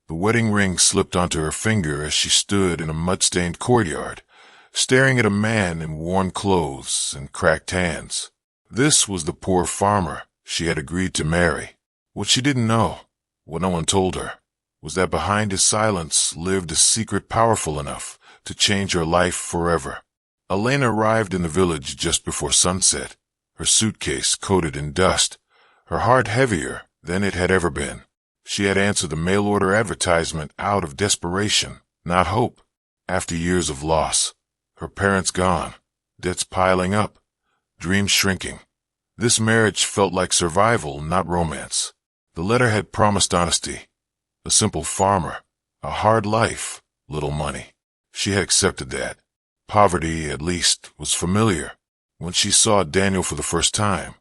The wedding ring slipped onto her finger as she stood in a mud-stained courtyard, staring at a man in worn clothes and cracked hands. This was the poor farmer she had agreed to marry. What she didn't know, what no one told her, was that behind his silence lived a secret powerful enough to change her life forever. Elena arrived in the village just before sunset, her suitcase coated in dust, her heart heavier than it had ever been. She had answered the mail-order advertisement out of desperation, not hope. After years of loss, her parents gone, debts piling up, dreams shrinking, this marriage felt like survival, not romance. The letter had promised honesty, a simple farmer, a hard life, little money. She had accepted that. Poverty, at least, was familiar. When she saw Daniel for the first time,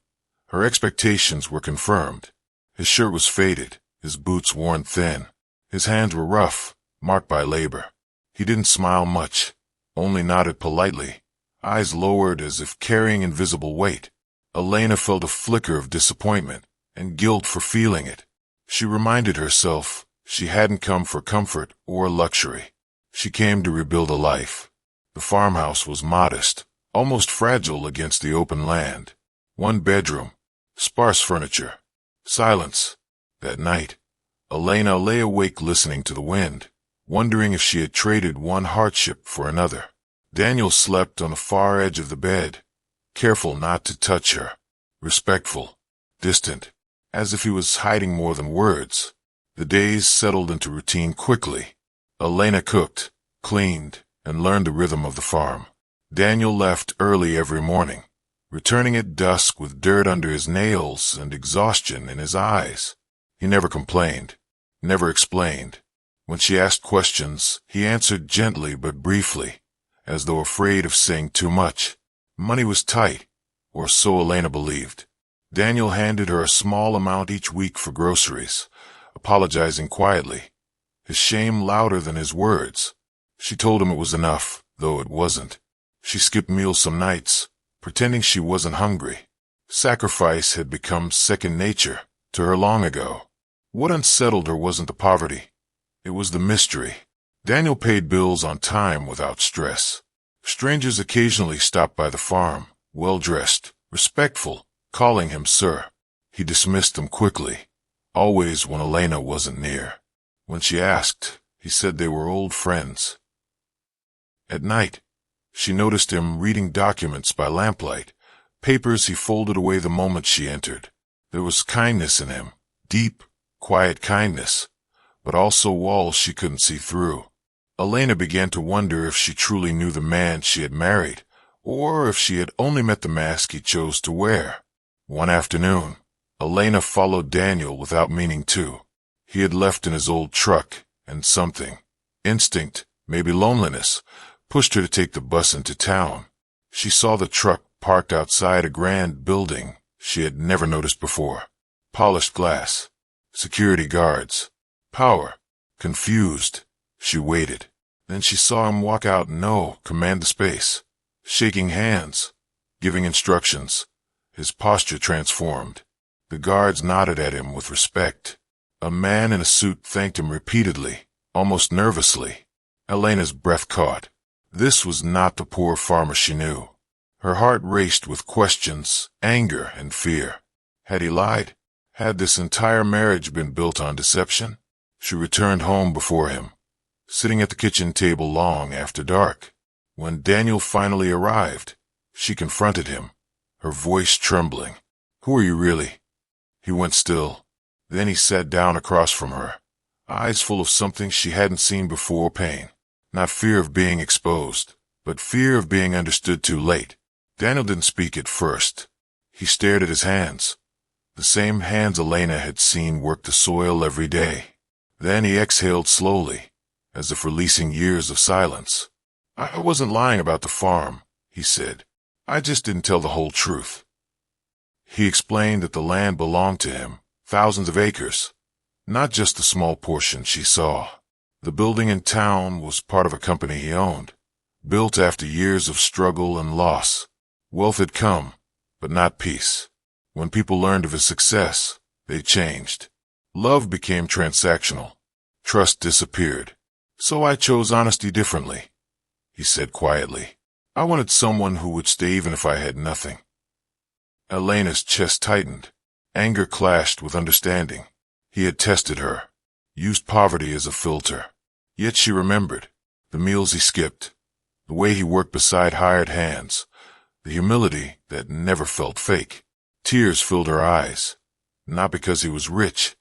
her expectations were confirmed. His shirt was faded, his boots worn thin. His hands were rough, marked by labor. He didn't smile much, only nodded politely, eyes lowered as if carrying invisible weight. Elena felt a flicker of disappointment and guilt for feeling it. She reminded herself she hadn't come for comfort or luxury. She came to rebuild a life. The farmhouse was modest, almost fragile against the open land. One bedroom, sparse furniture, silence. That night, Elena lay awake listening to the wind, wondering if she had traded one hardship for another. Daniel slept on the far edge of the bed, careful not to touch her, respectful, distant, as if he was hiding more than words. The days settled into routine quickly. Elena cooked, cleaned, and learned the rhythm of the farm. Daniel left early every morning, returning at dusk with dirt under his nails and exhaustion in his eyes. He never complained, never explained. When she asked questions, he answered gently but briefly, as though afraid of saying too much. Money was tight, or so Elena believed. Daniel handed her a small amount each week for groceries, apologizing quietly, his shame louder than his words. She told him it was enough, though it wasn't. She skipped meals some nights, pretending she wasn't hungry. Sacrifice had become second nature to her long ago. What unsettled her wasn't the poverty. It was the mystery. Daniel paid bills on time without stress. Strangers occasionally stopped by the farm, well-dressed, respectful, calling him sir. He dismissed them quickly, always when Elena wasn't near. When she asked, he said they were old friends. At night, she noticed him reading documents by lamplight, papers he folded away the moment she entered. There was kindness in him, deep, quiet kindness, but also walls she couldn't see through. Elena began to wonder if she truly knew the man she had married, or if she had only met the mask he chose to wear. One afternoon, Elena followed Daniel without meaning to. He had left in his old truck, and something, instinct, maybe loneliness, pushed her to take the bus into town. She saw the truck parked outside a grand building she had never noticed before. Polished glass, security guards, power. Confused, she waited. Then she saw him walk out and command the space, shaking hands, giving instructions. His posture transformed. The guards nodded at him with respect. A man in a suit thanked him repeatedly, almost nervously. Elena's breath caught. This was not the poor farmer she knew. Her heart raced with questions, anger, and fear. Had he lied? Had this entire marriage been built on deception? She returned home before him, sitting at the kitchen table long after dark. When Daniel finally arrived, she confronted him, her voice trembling. "Who are you really?" He went still. Then he sat down across from her, eyes full of something she hadn't seen before: pain. Not fear of being exposed, but fear of being understood too late. Daniel didn't speak at first. He stared at his hands, the same hands Elena had seen work the soil every day. Then he exhaled slowly, as if releasing years of silence. "I wasn't lying about the farm," he said. "I just didn't tell the whole truth." He explained that the land belonged to him, thousands of acres, not just the small portion she saw. The building in town was part of a company he owned, built after years of struggle and loss. Wealth had come, but not peace. When people learned of his success, they changed. Love became transactional. Trust disappeared. So I chose honesty differently, he said quietly. I wanted someone who would stay even if I had nothing. Elena's chest tightened. Anger clashed with understanding. He had tested her, used poverty as a filter. Yet she remembered the meals he skipped, the way he worked beside hired hands, the humility that never felt fake. Tears filled her eyes, not because he was rich,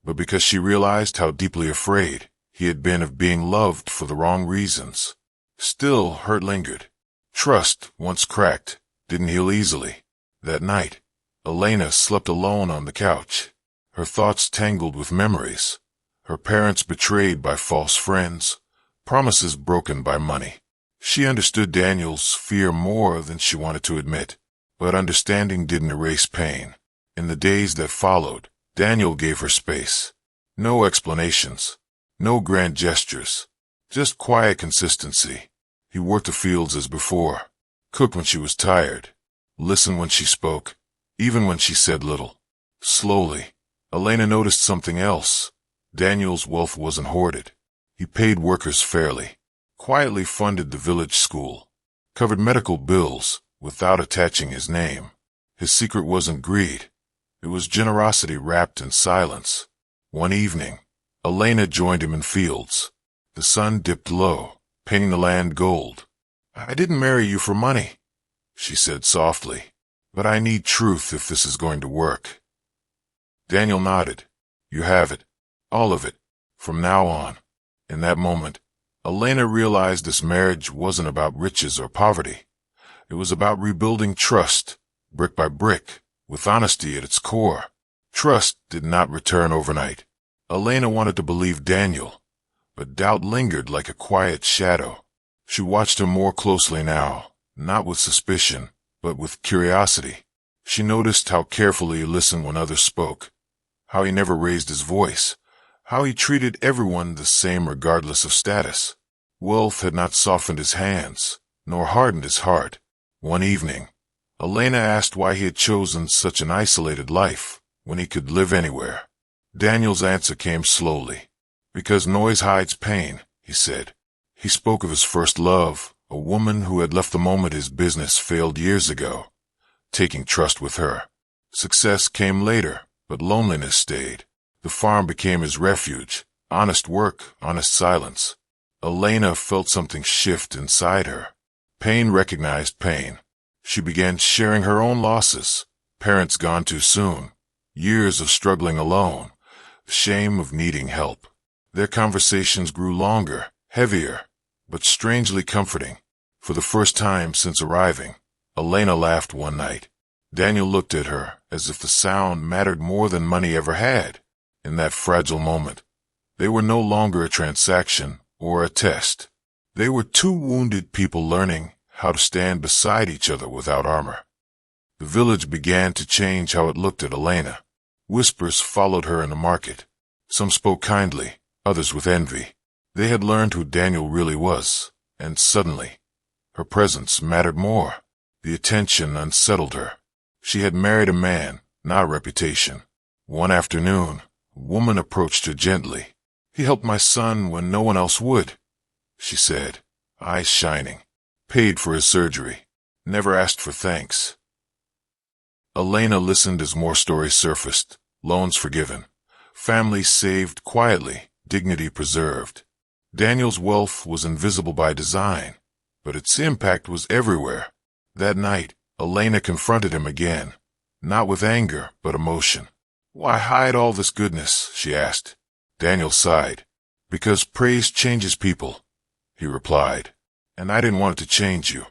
but because she realized how deeply afraid he had been of being loved for the wrong reasons. Still, hurt lingered. Trust, once cracked, didn't heal easily. That night, Elena slept alone on the couch, her thoughts tangled with memories, her parents betrayed by false friends, promises broken by money. She understood Daniel's fear more than she wanted to admit, but understanding didn't erase pain. In the days that followed, Daniel gave her space. No explanations, no grand gestures, just quiet consistency. He worked the fields as before, cooked when she was tired, listened when she spoke, even when she said little. Slowly, Elena noticed something else. Daniel's wealth wasn't hoarded. He paid workers fairly, quietly funded the village school, covered medical bills without attaching his name. His secret wasn't greed. It was generosity wrapped in silence. One evening, Elena joined him in fields. The sun dipped low, painting the land gold. I didn't marry you for money, she said softly, but I need truth if this is going to work. Daniel nodded. You have it. All of it. From now on. In that moment, Elena realized this marriage wasn't about riches or poverty. It was about rebuilding trust, brick by brick, with honesty at its core. Trust did not return overnight. Elena wanted to believe Daniel, but doubt lingered like a quiet shadow. She watched him more closely now, not with suspicion, but with curiosity. She noticed how carefully he listened when others spoke, how he never raised his voice, how he treated everyone the same regardless of status. Wealth had not softened his hands, nor hardened his heart. One evening, Elena asked why he had chosen such an isolated life when he could live anywhere. Daniel's answer came slowly. Because noise hides pain, he said. He spoke of his first love, a woman who had left the moment his business failed years ago, taking trust with her. Success came later, but loneliness stayed. The farm became his refuge, honest work, honest silence. Elena felt something shift inside her. Pain recognized pain. She began sharing her own losses, parents gone too soon, years of struggling alone, the shame of needing help. Their conversations grew longer, heavier, but strangely comforting. For the first time since arriving, Elena laughed one night. Daniel looked at her as if the sound mattered more than money ever had. In that fragile moment, they were no longer a transaction or a test. They were two wounded people learning how to stand beside each other without armor. The village began to change how it looked at Elena. Whispers followed her in the market. Some spoke kindly, others with envy. They had learned who Daniel really was, and suddenly, her presence mattered more. The attention unsettled her. She had married a man, not reputation. One afternoon, a woman approached her gently. He helped my son when no one else would, she said, eyes shining. Paid for his surgery. Never asked for thanks. Elena listened as more stories surfaced. Loans forgiven. Families saved quietly. Dignity preserved. Daniel's wealth was invisible by design, but its impact was everywhere. That night, Elena confronted him again, not with anger, but emotion. Why hide all this goodness? She asked. Daniel sighed. Because praise changes people, he replied, and I didn't want it to change you.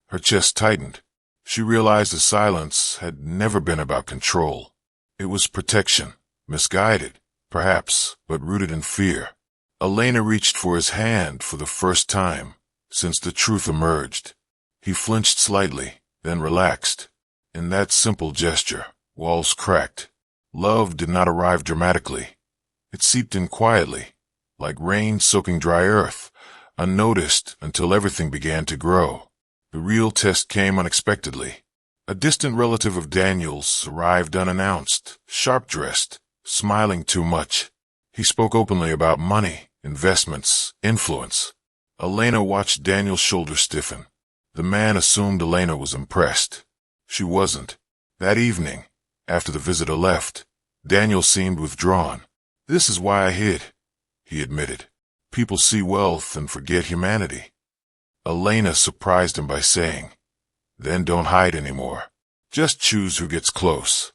Her chest tightened. She realized the silence had never been about control. It was protection, misguided, perhaps, but rooted in fear. Elena reached for his hand for the first time since the truth emerged. He flinched slightly, then relaxed. In that simple gesture, walls cracked. Love did not arrive dramatically. It seeped in quietly, like rain soaking dry earth, unnoticed until everything began to grow. The real test came unexpectedly. A distant relative of Daniel's arrived unannounced, sharp-dressed, smiling too much. He spoke openly about money, investments, influence. Elena watched Daniel's shoulders stiffen. The man assumed Elena was impressed. She wasn't. That evening, after the visitor left, Daniel seemed withdrawn. "This is why I hid," he admitted. "People see wealth and forget humanity." Elena surprised him by saying, "Then don't hide anymore. Just choose who gets close."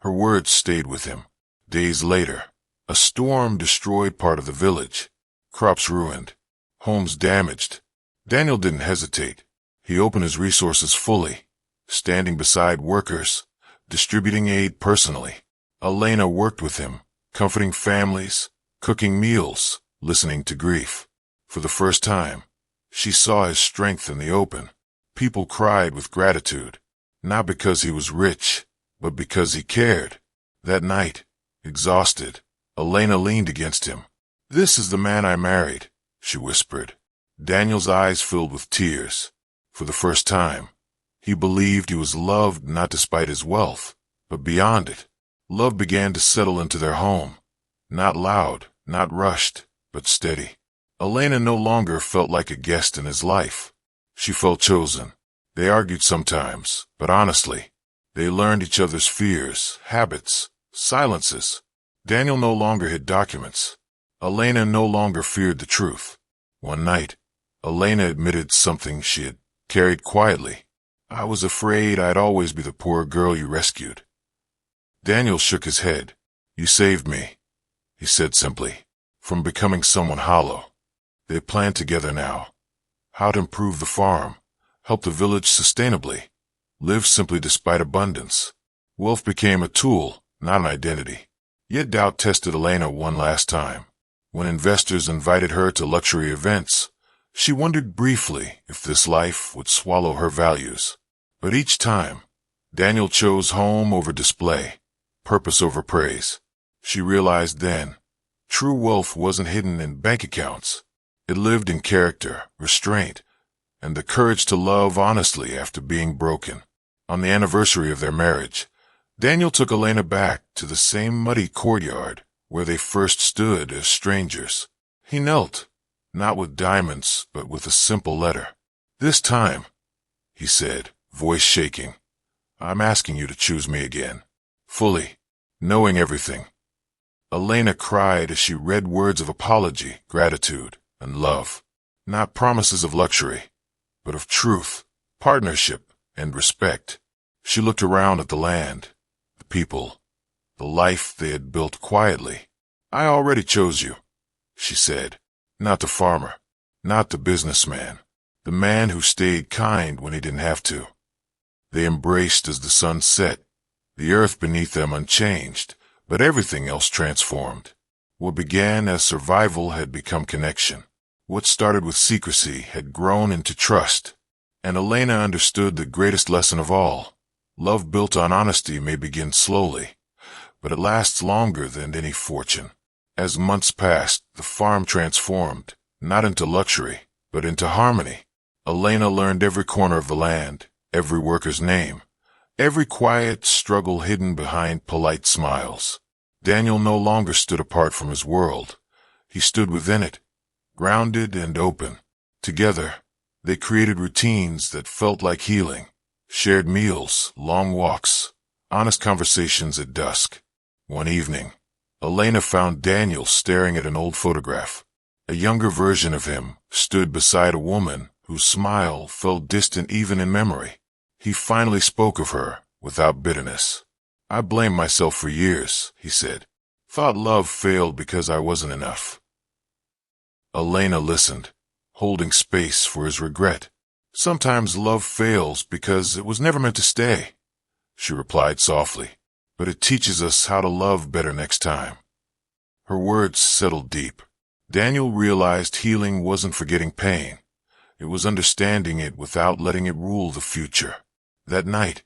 Her words stayed with him. Days later, a storm destroyed part of the village. Crops ruined. Homes damaged. Daniel didn't hesitate. He opened his resources fully, standing beside workers, distributing aid personally. Elena worked with him, comforting families, cooking meals, listening to grief. For the first time, she saw his strength in the open. People cried with gratitude, not because he was rich, but because he cared. That night, exhausted, Elena leaned against him. "This is the man I married," she whispered. Daniel's eyes filled with tears. For the first time, he believed he was loved not despite his wealth, but beyond it. Love began to settle into their home. Not loud, not rushed, but steady. Elena no longer felt like a guest in his life. She felt chosen. They argued sometimes, but honestly. They learned each other's fears, habits, silences. Daniel no longer hid documents. Elena no longer feared the truth. One night, Elena admitted something she had carried quietly. "I was afraid I'd always be the poor girl you rescued." Daniel shook his head. "You saved me," he said simply, "from becoming someone hollow." They planned together now. How to improve the farm, help the village sustainably, live simply despite abundance. Wealth became a tool, not an identity. Yet doubt tested Elena one last time. When investors invited her to luxury events, she wondered briefly if this life would swallow her values. But each time, Daniel chose home over display, purpose over praise. She realized then, true wealth wasn't hidden in bank accounts. It lived in character, restraint, and the courage to love honestly after being broken. On the anniversary of their marriage, Daniel took Elena back to the same muddy courtyard where they first stood as strangers. He knelt, not with diamonds, but with a simple letter. "This time," he said, voice shaking, "I'm asking you to choose me again, fully, knowing everything." Elena cried as she read words of apology, gratitude, and love. Not promises of luxury, but of truth, partnership, and respect. She looked around at the land, the people, the life they had built quietly. "I already chose you," she said. "Not the farmer, not the businessman, the man who stayed kind when he didn't have to." They embraced as the sun set, the earth beneath them unchanged, but everything else transformed. What began as survival had become connection. What started with secrecy had grown into trust. And Elena understood the greatest lesson of all. Love built on honesty may begin slowly, but it lasts longer than any fortune. As months passed, the farm transformed, not into luxury, but into harmony. Elena learned every corner of the land, every worker's name, every quiet struggle hidden behind polite smiles. Daniel no longer stood apart from his world. He stood within it, grounded and open. Together, they created routines that felt like healing. Shared meals, long walks, honest conversations at dusk. One evening, Elena found Daniel staring at an old photograph. A younger version of him stood beside a woman whose smile felt distant even in memory. He finally spoke of her without bitterness. "I blamed myself for years," he said. "Thought love failed because I wasn't enough." Elena listened, holding space for his regret. "Sometimes love fails because it was never meant to stay," she replied softly. "But it teaches us how to love better next time." Her words settled deep. Daniel realized healing wasn't forgetting pain. It was understanding it without letting it rule the future. That night,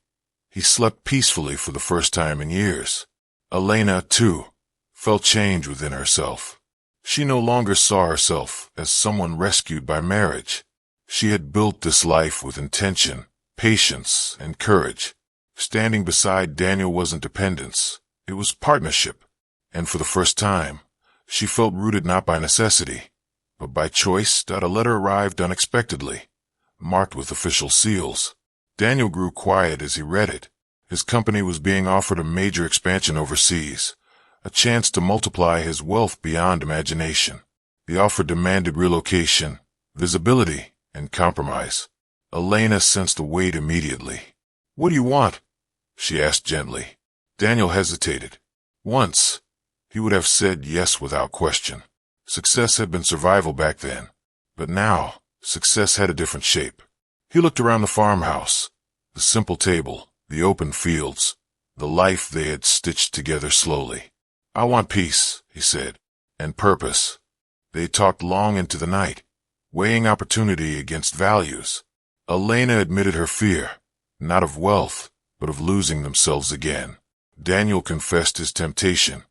he slept peacefully for the first time in years. Elena, too, felt change within herself. She no longer saw herself as someone rescued by marriage. She had built this life with intention, patience, and courage. Standing beside Daniel wasn't dependence. It was partnership. And for the first time, She felt rooted not by necessity, but by choice. A letter arrived unexpectedly, marked with official seals. Daniel grew quiet as he read it. His company was being offered a major expansion overseas, a chance to multiply his wealth beyond imagination. The offer demanded relocation, visibility, and compromise. Elena sensed the weight immediately. "What do you want?" she asked gently. Daniel hesitated. Once, he would have said yes without question. Success had been survival back then, but now, success had a different shape. He looked around the farmhouse, the simple table, the open fields, the life they had stitched together slowly. "I want peace," he said, "and purpose." They talked long into the night, weighing opportunity against values. Elena admitted her fear, not of wealth, but of losing themselves again. Daniel confessed his temptation.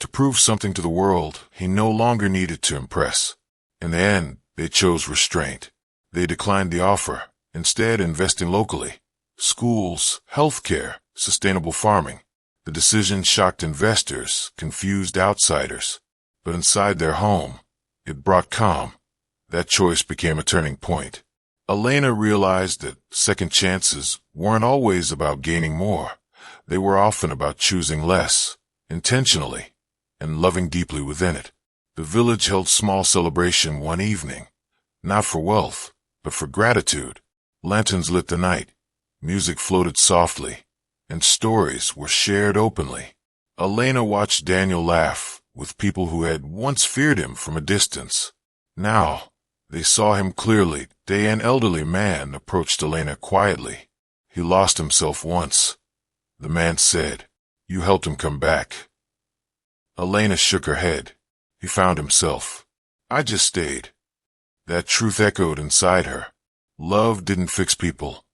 To prove something to the world, he no longer needed to impress. In the end, they chose restraint. They declined the offer, instead investing locally. Schools, healthcare, sustainable farming. The decision shocked investors, confused outsiders. But inside their home, it brought calm. That choice became a turning point. Elena realized that second chances weren't always about gaining more. They were often about choosing less, intentionally, and loving deeply within it. The village held small celebration one evening, not for wealth, but for gratitude. Lanterns lit the night, music floated softly, and stories were shared openly. Elena watched Daniel laugh with people who had once feared him from a distance. Now, they saw him clearly. An elderly man approached Elena quietly. "He lost himself once," the man said. "You helped him come back." Elena shook her head. "He found himself. I just stayed." That truth echoed inside her. Love didn't fix people.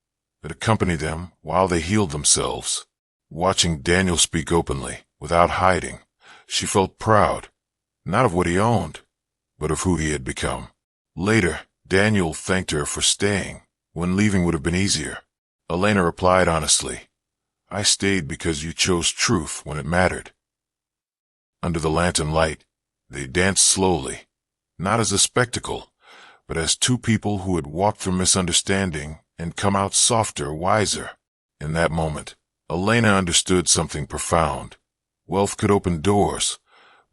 It accompanied them while they healed themselves. Watching Daniel speak openly, without hiding, she felt proud, not of what he owned, but of who he had become. Later, Daniel thanked her for staying, when leaving would have been easier. Elena replied honestly, "I stayed because you chose truth when it mattered." Under the lantern light, they danced slowly, not as a spectacle, but as two people who had walked through misunderstanding and come out softer, wiser. In that moment, Elena understood something profound. Wealth could open doors,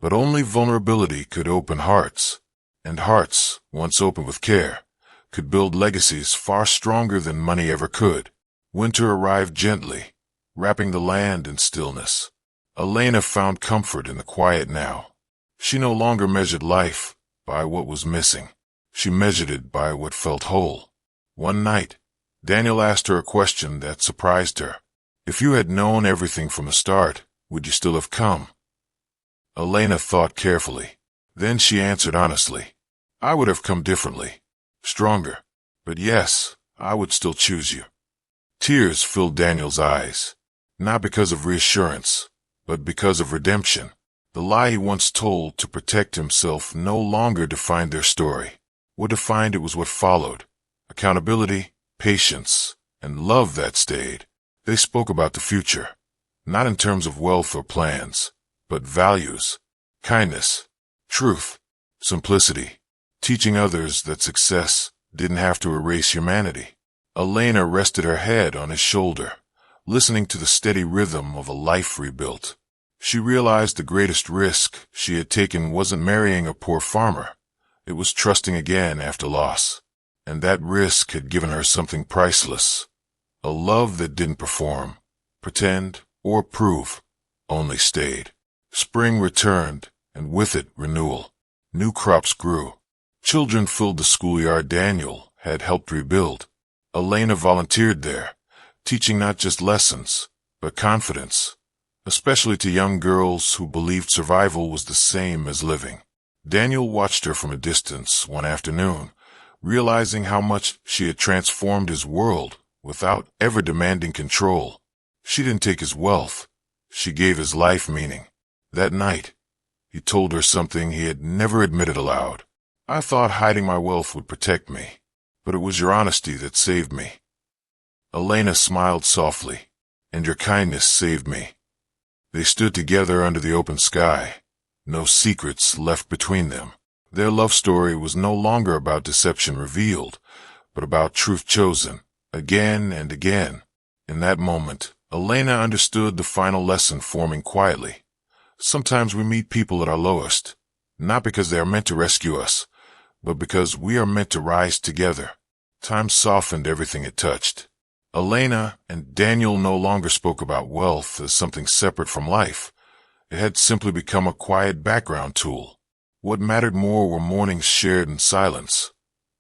but only vulnerability could open hearts. And hearts, once opened with care, could build legacies far stronger than money ever could. Winter arrived gently, wrapping the land in stillness. Elena found comfort in the quiet now. She no longer measured life by what was missing. She measured it by what felt whole. One night, Daniel asked her a question that surprised her. "If you had known everything from the start, would you still have come?" Elena thought carefully. Then she answered honestly, "I would have come differently, stronger. But yes, I would still choose you." Tears filled Daniel's eyes, not because of reassurance, but because of redemption. The lie he once told to protect himself no longer defined their story. What defined it was what followed: accountability, patience, and love that stayed. They spoke about the future, not in terms of wealth or plans, but values, kindness, truth, simplicity, teaching others that success didn't have to erase humanity. Elena rested her head on his shoulder, listening to the steady rhythm of a life rebuilt. She realized the greatest risk she had taken wasn't marrying a poor farmer. It was trusting again after loss. And that risk had given her something priceless. A love that didn't perform, pretend, or prove, only stayed. Spring returned, and with it renewal. New crops grew. Children filled the schoolyard Daniel had helped rebuild. Elena volunteered there, teaching not just lessons, but confidence, especially to young girls who believed survival was the same as living. Daniel watched her from a distance one afternoon, realizing how much she had transformed his world without ever demanding control. She didn't take his wealth. She gave his life meaning. That night, he told her something he had never admitted aloud. "I thought hiding my wealth would protect me, but it was your honesty that saved me." Elena smiled softly, "And your kindness saved me." They stood together under the open sky, no secrets left between them. Their love story was no longer about deception revealed, but about truth chosen, again and again. In that moment, Elena understood the final lesson forming quietly. Sometimes we meet people at our lowest, not because they are meant to rescue us, but because we are meant to rise together. Time softened everything it touched. Elena and Daniel no longer spoke about wealth as something separate from life. It had simply become a quiet background tool. What mattered more were mornings shared in silence,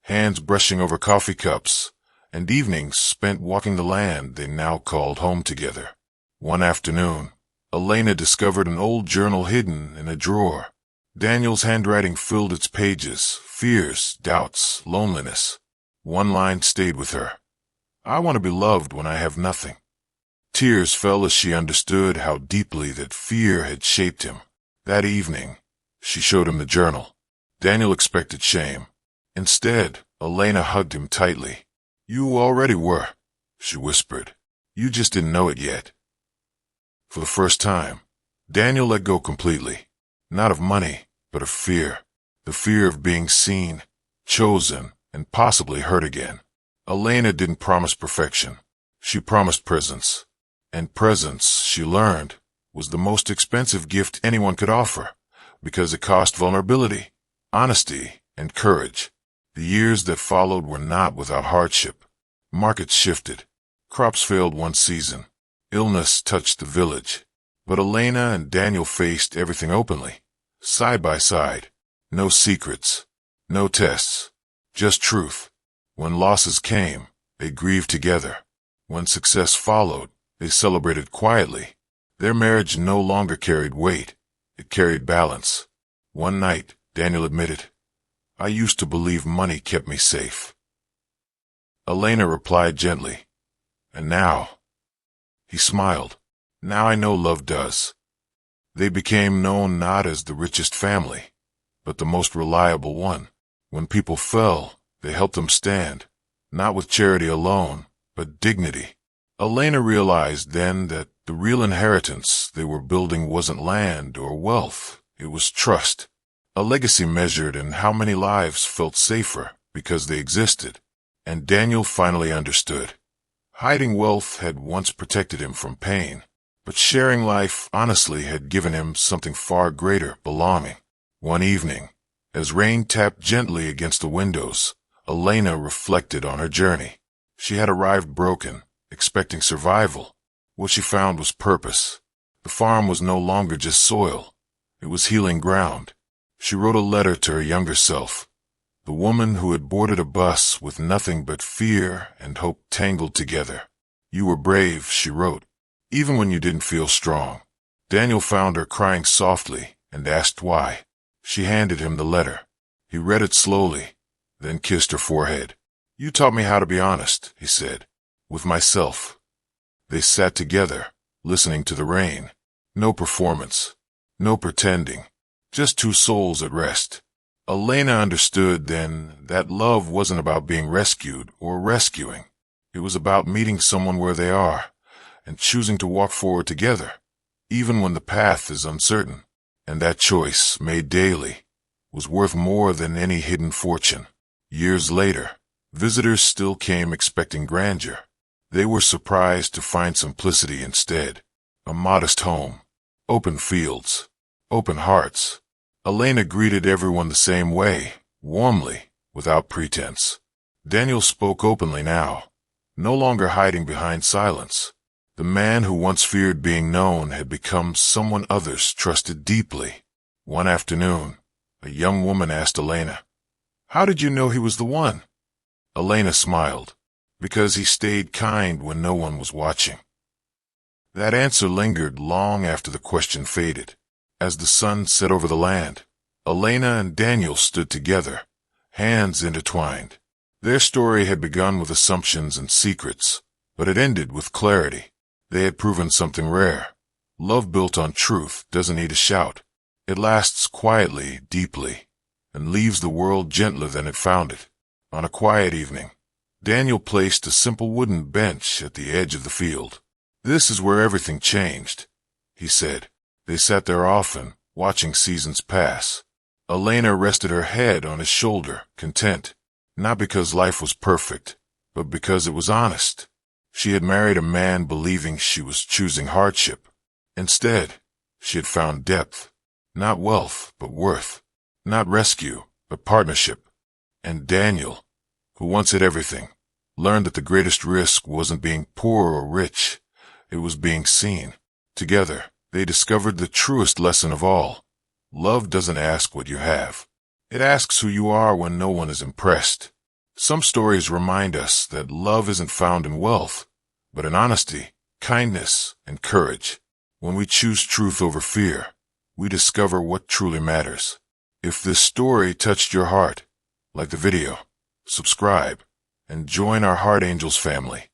hands brushing over coffee cups, and evenings spent walking the land they now called home together. One afternoon, Elena discovered an old journal hidden in a drawer. Daniel's handwriting filled its pages, fears, doubts, loneliness. One line stayed with her. I want to be loved when I have nothing. Tears fell as she understood how deeply that fear had shaped him. That evening, she showed him the journal. Daniel expected shame. Instead, Elena hugged him tightly. You already were, she whispered. You just didn't know it yet. For the first time, Daniel let go completely. Not of money, but of fear. The fear of being seen, chosen, and possibly hurt again. Elena didn't promise perfection. She promised presence. And presence, she learned, was the most expensive gift anyone could offer, because it cost vulnerability, honesty, and courage. The years that followed were not without hardship. Markets shifted. Crops failed one season. Illness touched the village. But Elena and Daniel faced everything openly, side by side. No secrets, no tests, just truth. When losses came, they grieved together. When success followed, they celebrated quietly. Their marriage no longer carried weight. It carried balance. One night, Daniel admitted, I used to believe money kept me safe. Elena replied gently, and now? He smiled. Now I know love does. They became known not as the richest family, but the most reliable one. When people fell, they helped them stand, not with charity alone, but dignity. Elena realized then that the real inheritance they were building wasn't land or wealth, it was trust. A legacy measured in how many lives felt safer because they existed. And Daniel finally understood. Hiding wealth had once protected him from pain, but sharing life honestly had given him something far greater, belonging. One evening, as rain tapped gently against the windows, Elena reflected on her journey. She had arrived broken, expecting survival. What she found was purpose. The farm was no longer just soil. It was healing ground. She wrote a letter to her younger self, the woman who had boarded a bus with nothing but fear and hope tangled together. You were brave, she wrote, even when you didn't feel strong. Daniel found her crying softly and asked why. She handed him the letter. He read it slowly, then kissed her forehead. You taught me how to be honest, he said, with myself. They sat together, listening to the rain. No performance, no pretending, just two souls at rest. Elena understood then that love wasn't about being rescued or rescuing. It was about meeting someone where they are and choosing to walk forward together, even when the path is uncertain. And that choice, made daily, was worth more than any hidden fortune. Years later, visitors still came expecting grandeur. They were surprised to find simplicity instead. A modest home, open fields, open hearts. Elena greeted everyone the same way, warmly, without pretense. Daniel spoke openly now, no longer hiding behind silence. The man who once feared being known had become someone others trusted deeply. One afternoon, a young woman asked Elena, "How did you know he was the one?" Elena smiled, because he stayed kind when no one was watching. That answer lingered long after the question faded. As the sun set over the land, Elena and Daniel stood together, hands intertwined. Their story had begun with assumptions and secrets, but it ended with clarity. They had proven something rare. Love built on truth doesn't need a shout. It lasts quietly, deeply, and leaves the world gentler than it found it. On a quiet evening, Daniel placed a simple wooden bench at the edge of the field. "This is where everything changed," he said. They sat there often, watching seasons pass. Elena rested her head on his shoulder, content, not because life was perfect, but because it was honest. She had married a man believing she was choosing hardship. Instead, she had found depth, not wealth, but worth, not rescue, but partnership. And Daniel, who once had everything, learned that the greatest risk wasn't being poor or rich, it was being seen. Together, they discovered the truest lesson of all. Love doesn't ask what you have. It asks who you are when no one is impressed. Some stories remind us that love isn't found in wealth, but in honesty, kindness, and courage. When we choose truth over fear, we discover what truly matters. If this story touched your heart, like the video, subscribe, and join our Heart Angels family.